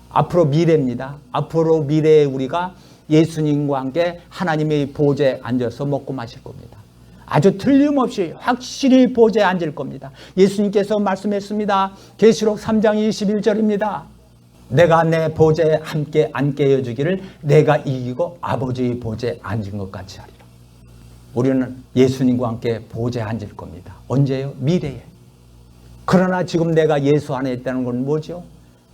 앞으로 미래입니다. 앞으로 미래에 우리가 예수님과 함께 하나님의 보좌에 앉아서 먹고 마실 겁니다. 아주 틀림없이 확실히 보좌에 앉을 겁니다. 예수님께서 말씀했습니다. 계시록 3장 21절입니다. 내가 내 보좌에 함께 앉게 해주기를 내가 이기고 아버지의 보좌에 앉은 것 같이 하리라. 우리는 예수님과 함께 보좌에 앉을 겁니다. 언제요? 미래에. 그러나 지금 내가 예수 안에 있다는 건 뭐죠?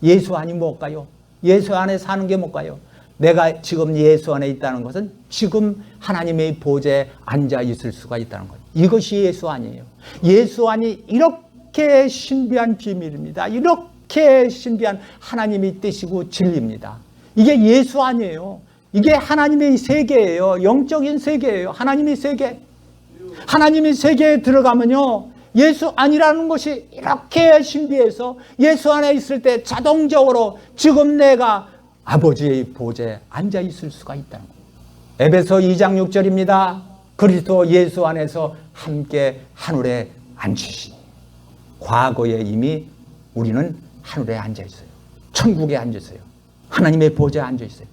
예수 안이 뭘까요? 예수 안에 사는 게 뭘까요? 내가 지금 예수 안에 있다는 것은 지금 하나님의 보좌에 앉아 있을 수가 있다는 거예요. 이것이 예수 안이에요. 예수 안이 이렇게 신비한 비밀입니다. 이렇게 신비한 하나님의 뜻이고 진리입니다. 이게 예수 안이에요. 이게 하나님의 세계예요. 영적인 세계예요. 하나님의 세계. 하나님의 세계에 들어가면요, 예수 안이라는 것이 이렇게 신비해서 예수 안에 있을 때 자동적으로 지금 내가 아버지의 보좌에 앉아 있을 수가 있다는 거예요. 에베소 2장 6절입니다. 그리스도 예수 안에서 함께 하늘에 앉으시니. 과거에 이미 우리는 하늘에 앉아 있어요. 천국에 앉아 있어요. 하나님의 보좌에 앉아 있어요.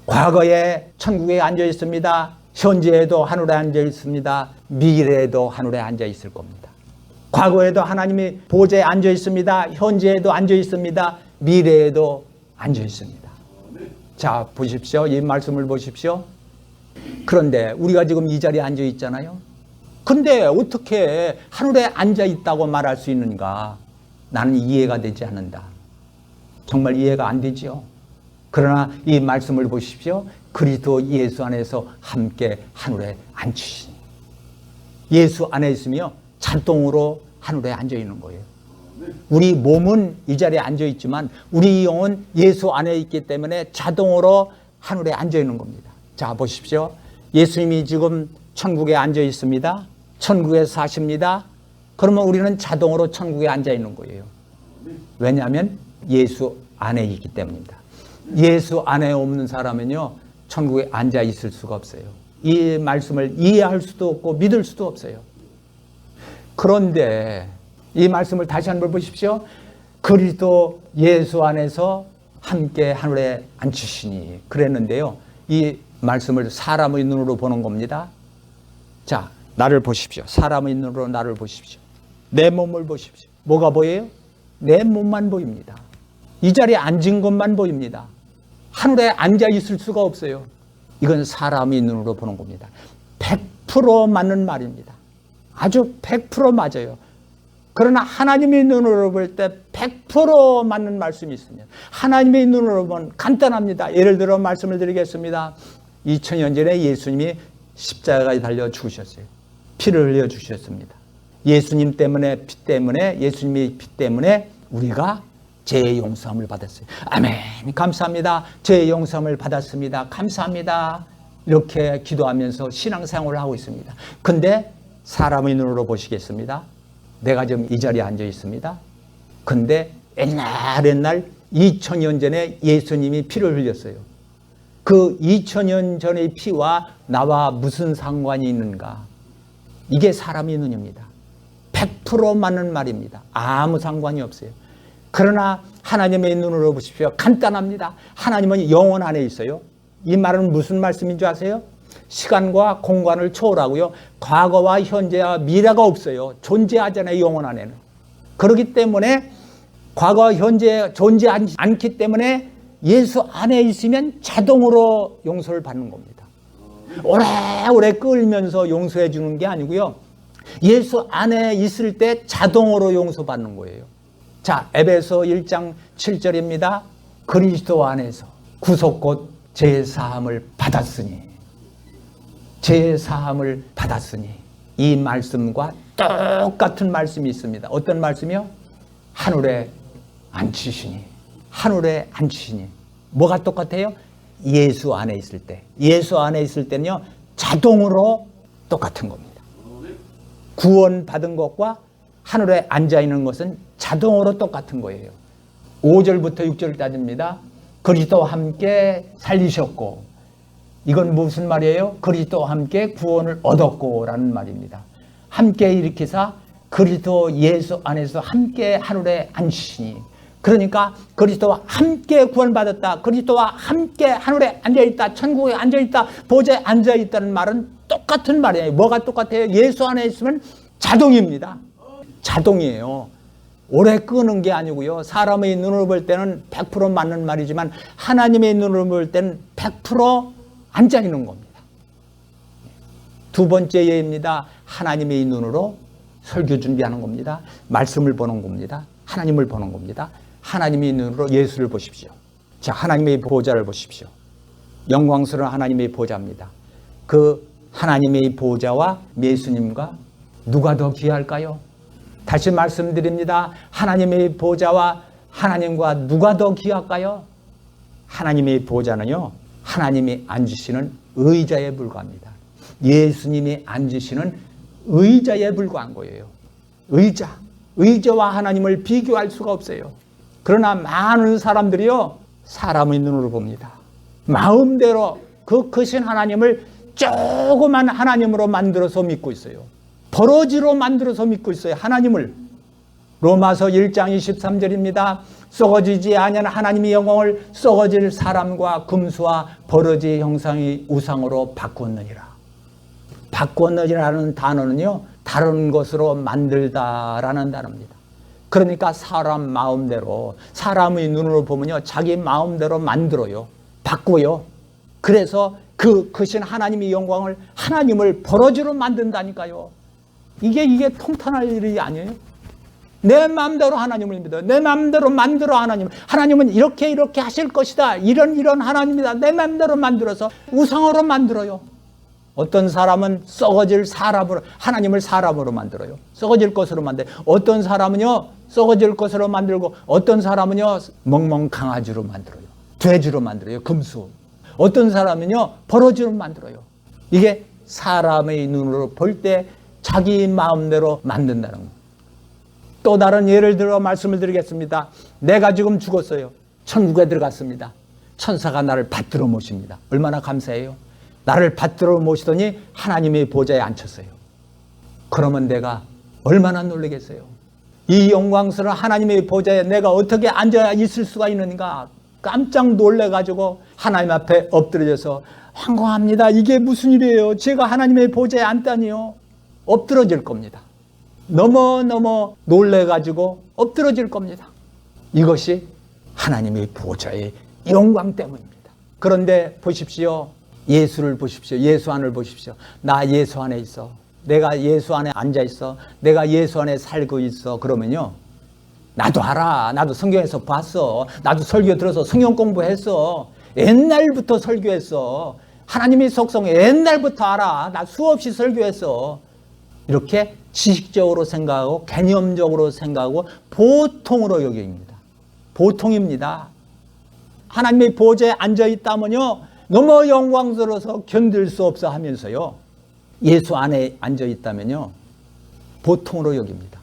과거에 천국에 앉아 있습니다. 현재에도 하늘에 앉아 있습니다. 미래에도 하늘에 앉아 있을 겁니다. 과거에도 하나님의 보좌에 앉아 있습니다. 현재에도 앉아 있습니다. 미래에도 앉아 있습니다. 자, 보십시오. 이 말씀을 보십시오. 그런데 우리가 지금 이 자리에 앉아 있잖아요. 근데 어떻게 하늘에 앉아 있다고 말할 수 있는가? 나는 이해가 되지 않는다. 정말 이해가 안 되지요. 그러나 이 말씀을 보십시오. 그리스도 예수 안에서 함께 하늘에 앉으시니. 예수 안에 있으며 자동으로 하늘에 앉아 있는 거예요. 우리 몸은 이 자리에 앉아 있지만 우리 영은 예수 안에 있기 때문에 자동으로 하늘에 앉아 있는 겁니다. 자, 보십시오. 예수님이 지금 천국에 앉아 있습니다. 천국에 사십니다. 그러면 우리는 자동으로 천국에 앉아 있는 거예요. 왜냐하면 예수 안에 있기 때문입니다. 예수 안에 없는 사람은요, 천국에 앉아 있을 수가 없어요. 이 말씀을 이해할 수도 없고 믿을 수도 없어요. 그런데 이 말씀을 다시 한번 보십시오. 그리스도 예수 안에서 함께 하늘에 앉으시니 그랬는데요. 이 말씀을 사람의 눈으로 보는 겁니다. 자, 나를 보십시오. 사람의 눈으로 나를 보십시오. 내 몸을 보십시오. 뭐가 보여요? 내 몸만 보입니다. 이 자리에 앉은 것만 보입니다. 하늘에 앉아 있을 수가 없어요. 이건 사람의 눈으로 보는 겁니다. 100% 맞는 말입니다. 아주 100% 맞아요. 그러나 하나님의 눈으로 볼 때 100% 맞는 말씀이 있습니다. 하나님의 눈으로 보면 간단합니다. 예를 들어 말씀을 드리겠습니다. 2000년 전에 예수님이 십자가에 달려 죽으셨어요. 피를 흘려 주셨습니다. 예수님 때문에, 피 때문에, 예수님의 피 때문에 우리가 죄의 용서함을 받았어요. 아멘. 감사합니다. 죄의 용서함을 받았습니다. 감사합니다. 이렇게 기도하면서 신앙생활을 하고 있습니다. 근데 사람의 눈으로 보시겠습니다. 내가 지금 이 자리에 앉아 있습니다. 근데 옛날 2000년 전에 예수님이 피를 흘렸어요. 그 2000년 전의 피와 나와 무슨 상관이 있는가? 이게 사람의 눈입니다. 100% 맞는 말입니다. 아무 상관이 없어요. 그러나 하나님의 눈으로 보십시오. 간단합니다. 하나님은 영혼 안에 있어요. 이 말은 무슨 말씀인 줄 아세요? 시간과 공간을 초월하고요. 과거와 현재와 미래가 없어요. 존재하잖아요. 영혼 안에는. 그렇기 때문에 과거와 현재 존재하지 않기 때문에 예수 안에 있으면 자동으로 용서를 받는 겁니다. 오래오래 끌면서 용서해 주는 게 아니고요. 예수 안에 있을 때 자동으로 용서받는 거예요. 자, 에베소 1장 7절입니다. 그리스도 안에서 구속 곧 죄사함을 받았으니. 죄사함을 받았으니. 이 말씀과 똑같은 말씀이 있습니다. 어떤 말씀이요? 하늘에 앉히시니. 하늘에 앉히시니. 뭐가 똑같아요? 예수 안에 있을 때. 예수 안에 있을 때는요, 자동으로 똑같은 겁니다. 구원받은 것과 하늘에 앉아있는 것은 자동으로 똑같은 거예요. 5절부터 6절 따집니다. 그리스도와 함께 살리셨고, 이건 무슨 말이에요? 그리스도와 함께 구원을 얻었고 라는 말입니다. 함께 일으키사 그리스도 예수 안에서 함께 하늘에 앉으시니. 그러니까 그리스도와 함께 구원받았다. 그리스도와 함께 하늘에 앉아있다. 천국에 앉아있다. 보좌에 앉아있다는 말은 똑같은 말이에요. 뭐가 똑같아요? 예수 안에 있으면 자동입니다. 자동이에요. 오래 끄는 게 아니고요. 사람의 눈으로 볼 때는 100% 맞는 말이지만 하나님의 눈으로 볼 때는 100% 앉아있는 겁니다. 두 번째 예입니다. 하나님의 눈으로 설교 준비하는 겁니다. 말씀을 보는 겁니다. 하나님을 보는 겁니다. 하나님의 눈으로 예수를 보십시오. 자, 하나님의 보좌를 보십시오. 영광스러운 하나님의 보좌입니다. 그 하나님의 보좌와 예수님과 누가 더 귀할까요? 다시 말씀드립니다. 하나님의 보좌와 하나님과 누가 더 귀할까요? 하나님의 보좌는요, 하나님이 앉으시는 의자에 불과합니다. 예수님이 앉으시는 의자에 불과한 거예요. 의자와 하나님을 비교할 수가 없어요. 그러나 많은 사람들이요, 사람의 눈으로 봅니다. 마음대로 그 크신 하나님을 조그만 하나님으로 만들어서 믿고 있어요. 버러지로 만들어서 믿고 있어요. 하나님을. 로마서 1장 23절입니다. 썩어지지 아니한 하나님의 영광을 썩어질 사람과 금수와 버러지의 형상의 우상으로 바꾸었느니라. 바꾸었느니라는 단어는요, 다른 것으로 만들다라는 단어입니다. 그러니까 사람 마음대로, 사람의 눈으로 보면요, 자기 마음대로 만들어요. 바꾸어요. 그래서 그 크신 하나님의 영광을, 하나님을 버러지로 만든다니까요. 이게 통탄할 일이 아니에요. 내 마음대로 하나님을 믿어. 내 마음대로 만들어 하나님은 이렇게 하실 것이다. 이런 하나님이다. 내 마음대로 만들어서 우상으로 만들어요. 어떤 사람은 썩어질 사람으로, 하나님을 사람으로 만들어요. 썩어질 것으로 만들어요. 어떤 사람은요, 썩어질 것으로 만들고, 어떤 사람은요, 멍멍 강아지로 만들어요. 돼지로 만들어요. 금수. 어떤 사람은요, 버러지로 만들어요. 이게 사람의 눈으로 볼 때 자기 마음대로 만든다는 거예요. 또 다른 예를 들어 말씀을 드리겠습니다. 내가 지금 죽었어요. 천국에 들어갔습니다. 천사가 나를 받들어 모십니다. 얼마나 감사해요. 나를 받들어 모시더니 하나님의 보좌에 앉혔어요. 그러면 내가 얼마나 놀라겠어요. 이 영광스러운 하나님의 보좌에 내가 어떻게 앉아 있을 수가 있는가. 깜짝 놀래가지고 하나님 앞에 엎드려져서 황공합니다. 이게 무슨 일이에요. 제가 하나님의 보좌에 앉다니요. 엎드러질 겁니다. 너무 놀래가지고 엎드러질 겁니다. 이것이 하나님의 보좌의 영광 때문입니다. 그런데 보십시오. 예수를 보십시오. 예수 안을 보십시오. 나 예수 안에 있어. 내가 예수 안에 앉아 있어. 내가 예수 안에 살고 있어. 그러면요, 나도 알아. 나도 성경에서 봤어. 나도 설교 들어서 성경 공부했어. 옛날부터 설교했어. 하나님의 속성 옛날부터 알아. 나 수없이 설교했어. 이렇게 지식적으로 생각하고 개념적으로 생각하고 보통으로 여깁니다. 보통입니다. 하나님의 보좌에 앉아있다면요, 너무 영광스러워서 견딜 수 없어 하면서요, 예수 안에 앉아있다면요, 보통으로 여깁니다.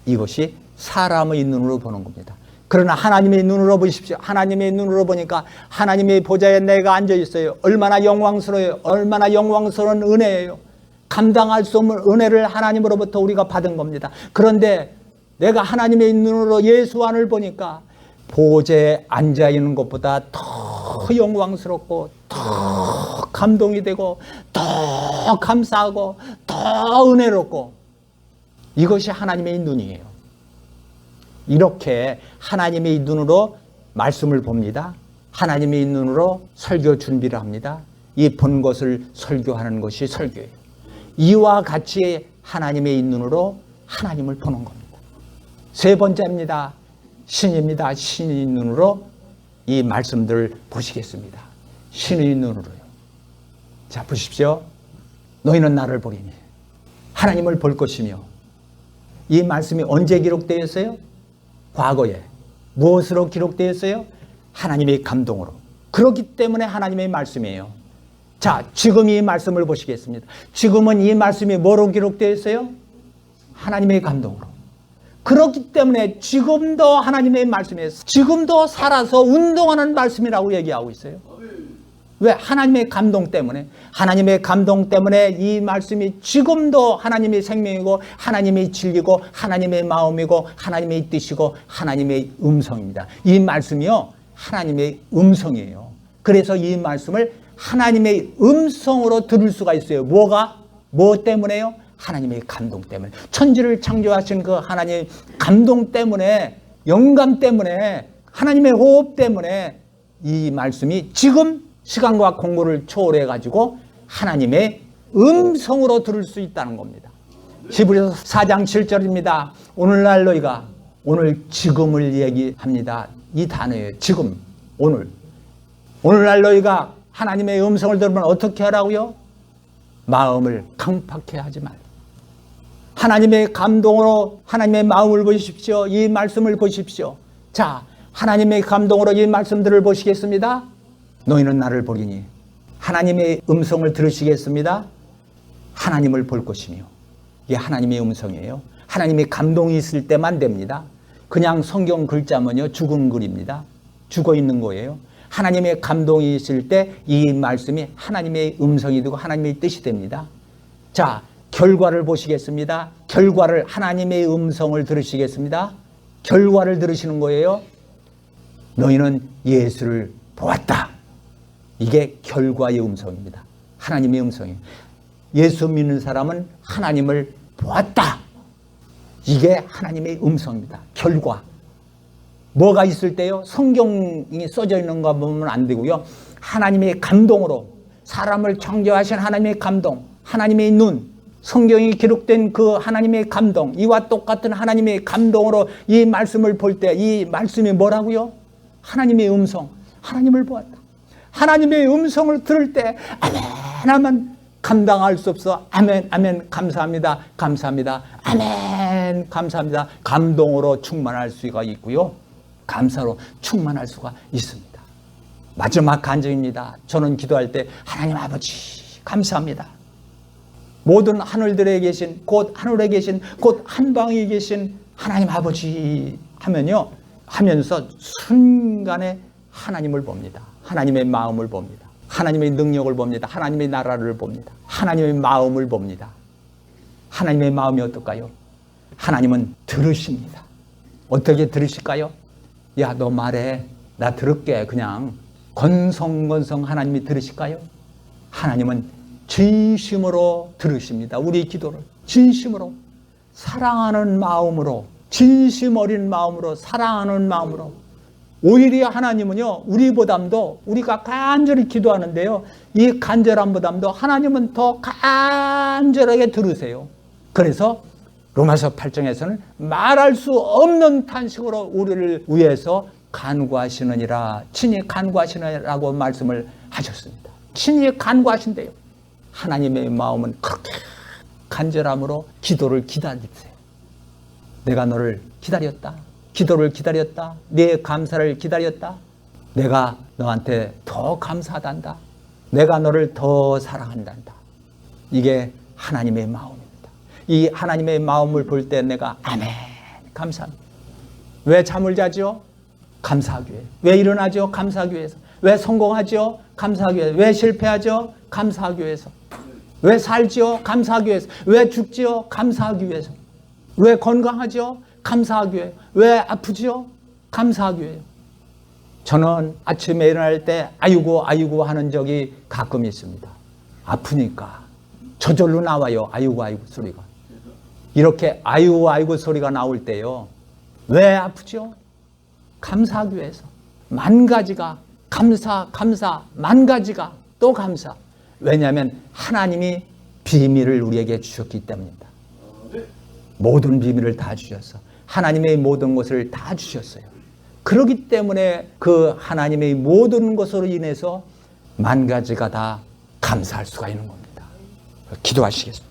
이것이 사람의 눈으로 보는 겁니다. 그러나 하나님의 눈으로 보십시오. 하나님의 눈으로 보니까 하나님의 보좌에 내가 앉아있어요. 얼마나 영광스러워요. 얼마나 영광스러운 은혜예요. 감당할 수 없는 은혜를 하나님으로부터 우리가 받은 겁니다. 그런데 내가 하나님의 눈으로 예수 안을 보니까 보좌에 앉아있는 것보다 더 영광스럽고 더 감동이 되고 더 감사하고 더 은혜롭고, 이것이 하나님의 눈이에요. 이렇게 하나님의 눈으로 말씀을 봅니다. 하나님의 눈으로 설교 준비를 합니다. 이 본 것을 설교하는 것이 설교예요. 이와 같이 하나님의 눈으로 하나님을 보는 겁니다. 세 번째입니다. 신입니다. 신의 눈으로 이 말씀들을 보시겠습니다. 신의 눈으로요. 자, 보십시오. 너희는 나를 보리니 하나님을 볼 것이며, 이 말씀이 언제 기록되어 있어요? 과거에. 무엇으로 기록되어 있어요? 하나님의 감동으로. 그렇기 때문에 하나님의 말씀이에요. 자, 지금 이 말씀을 보시겠습니다. 지금은 이 말씀이 뭐로 기록되어 있어요? 하나님의 감동으로. 그렇기 때문에 지금도 하나님의 말씀이에요. 지금도 살아서 운동하는 말씀이라고 얘기하고 있어요. 왜? 하나님의 감동 때문에. 하나님의 감동 때문에 이 말씀이 지금도 하나님의 생명이고 하나님의 진리고 하나님의 마음이고 하나님의 뜻이고 하나님의 음성입니다. 이 말씀이요, 하나님의 음성이에요. 그래서 이 말씀을 하나님의 음성으로 들을 수가 있어요. 뭐 때문에요? 하나님의 감동 때문에. 천지를 창조하신 그 하나님의 감동 때문에, 영감 때문에, 하나님의 호흡 때문에 이 말씀이 지금 시간과 공간을 초월해 가지고 하나님의 음성으로 들을 수 있다는 겁니다. 히브리서 4장 7절입니다. 오늘날 너희가, 오늘 지금을 얘기합니다. 이 단어예요. 지금, 오늘날 너희가 하나님의 음성을 들으면 어떻게 하라고요? 마음을 강팍해 하지 말고 하나님의 감동으로 하나님의 마음을 보십시오. 이 말씀을 보십시오. 자, 하나님의 감동으로 이 말씀들을 보시겠습니다. 너희는 나를 보리니 하나님의 음성을 들으시겠습니다. 하나님을 볼 것이며 이게 하나님의 음성이에요. 하나님의 감동이 있을 때만 됩니다. 그냥 성경 글자면요 죽은 글입니다. 죽어 있는 거예요. 하나님의 감동이 있을 때 이 말씀이 하나님의 음성이 되고 하나님의 뜻이 됩니다. 자, 결과를 보시겠습니다. 결과를 하나님의 음성을 들으시겠습니다. 결과를 들으시는 거예요. 너희는 예수를 보았다. 이게 결과의 음성입니다. 하나님의 음성이에요. 예수 믿는 사람은 하나님을 보았다. 이게 하나님의 음성입니다. 결과. 뭐가 있을 때요? 성경이 써져 있는 거 보면 안 되고요. 하나님의 감동으로 사람을 창조하신 하나님의 감동, 하나님의 눈, 성경이 기록된 그 하나님의 감동, 이와 똑같은 하나님의 감동으로 이 말씀을 볼 때 이 말씀이 뭐라고요? 하나님의 음성, 하나님을 보았다. 하나님의 음성을 들을 때 아멘 하면 감당할 수 없어. 아멘, 아멘, 감사합니다, 감사합니다, 아멘, 감사합니다. 감동으로 충만할 수가 있고요. 감사로 충만할 수가 있습니다. 마지막 간증입니다. 저는 기도할 때 하나님 아버지 감사합니다. 모든 하늘들에 계신 곧 하늘에 계신 곧 한방에 계신 하나님 아버지 하면요. 하면서 순간에 하나님을 봅니다. 하나님의 마음을 봅니다. 하나님의 능력을 봅니다. 하나님의 나라를 봅니다. 하나님의 마음을 봅니다. 하나님의 마음이 어떨까요? 하나님은 들으십니다. 어떻게 들으실까요? 야, 너 말해. 나 들을게. 그냥 건성건성 하나님이 들으실까요? 하나님은 진심으로 들으십니다. 우리 기도를 진심으로 사랑하는 마음으로 진심 어린 마음으로 사랑하는 마음으로 오히려 하나님은요 우리보담도 우리가 간절히 기도하는데요 이 간절함보담도 하나님은 더 간절하게 들으세요. 그래서 로마서 8장에서는 말할 수 없는 탄식으로 우리를 위해서 간구하시느니라 친히 간구하시느라고 말씀을 하셨습니다. 친히 간구하신대요. 하나님의 마음은 그렇게 간절함으로 기도를 기다리세요. 내가 너를 기다렸다. 기도를 기다렸다. 네 감사를 기다렸다. 내가 너한테 더 감사하단다. 내가 너를 더 사랑한단다. 이게 하나님의 마음입니다. 이 하나님의 마음을 볼 때 내가 아멘 감사합니다. 왜 잠을 자죠? 감사하기 위해. 왜 일어나죠? 감사하기 위해서. 왜 성공하죠? 감사하기 위해서. 왜 실패하죠? 감사하기 위해서. 왜 살지요? 감사하기 위해서. 왜 죽지요? 감사하기 위해서. 왜 건강하죠? 감사하기 위해서. 왜 아프지요? 감사하기 위해서. 저는 아침에 일어날 때 아이고 아이고 하는 적이 가끔 있습니다. 아프니까 저절로 나와요. 아이고 아이고 소리가. 이렇게 아이고 아이고 소리가 나올 때요. 왜 아프죠? 감사하기 위해서. 만 가지가 감사 만 가지가 또 감사. 왜냐하면 하나님이 비밀을 우리에게 주셨기 때문입니다. 모든 비밀을 다 주셨어. 하나님의 모든 것을 다 주셨어요. 그렇기 때문에 그 하나님의 모든 것으로 인해서 만 가지가 다 감사할 수가 있는 겁니다. 기도하시겠습니다.